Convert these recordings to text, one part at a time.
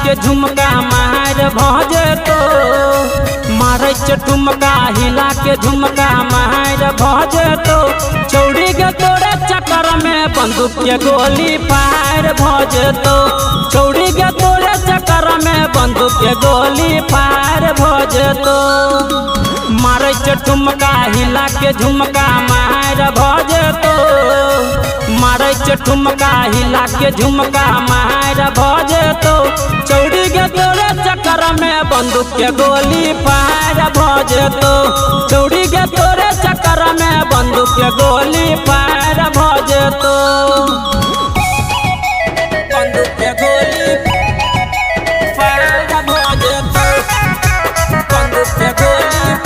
के झुमका मार भजे तो मारे ठुमका हिला के झुमका मार भजे तो चौड़ी के तोरे चक्कर में बंदूक के गोली फायर भजे तो चौड़ी के तोरे चक्कर में बंदूक के गोली फायर भजे तो मारे ठुमका हिला के झुमका मार भजे तो मारे ठुमका हिला के झुमका मार भजे तो चौड़ी के तोरे चक्कर में बंदूक के गोली फायर भजे तो चौड़ी के तोरे चक्कर में बंदूक के गोली फायर भजे तो बंदूक के गोली फायर भजे तो बंदूक के गोली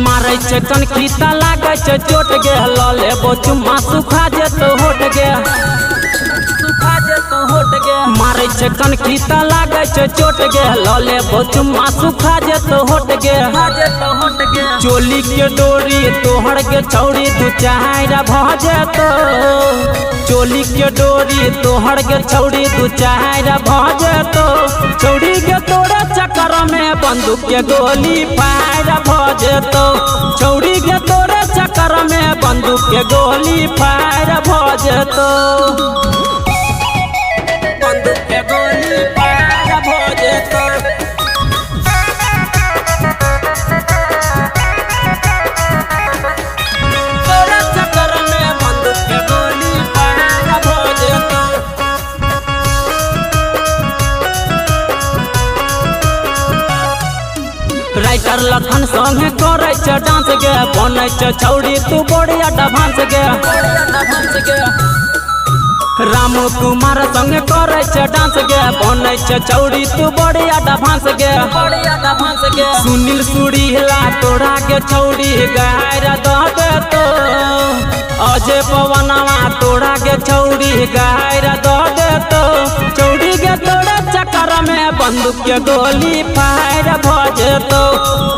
मारे कन खीता लागे चोट गे ले चुम्मा सुखा जेतो होट गे सुखा जेतो होट गे मारे कन खीता लागे चोट गे ले चुम्मा सुखा जेतो होट गे चोली के डोरी तोहर के छौड़ी दू चार भजे तो चोली के डोरी तोहर के छौड़ी दू चार भजे तो छौड़ी के तोरे चक्कर में बंदूक के गोली फायर भजे तो छौड़ी के तोरे चक्कर में बंदूक के गोली फायर भजे तो बंदूक के गोली फायर भजे तो तोरे चक्कर में बंदूक के गोली फायर भजे तो राइटर लखन संगे करे डांस गे बने छौड़ी तू बढ़िया डांस गे राम कुमार संगे करे डांस गे बने छौड़ी तू बढ़िया डांस गे सुनील सुरी हिला तोड़ा के छौड़ी गायर दे तो अजय पवनवा तोड़ा के छौड़ी गायर दे तो छौड़ी के तोड़े चक्कर में बंदूक के गोली फायर भजे तो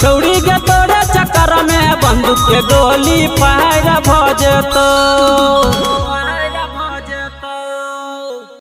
छौड़ी के तोड़े चक्कर में बंदूक के गोली फायर भजे तो।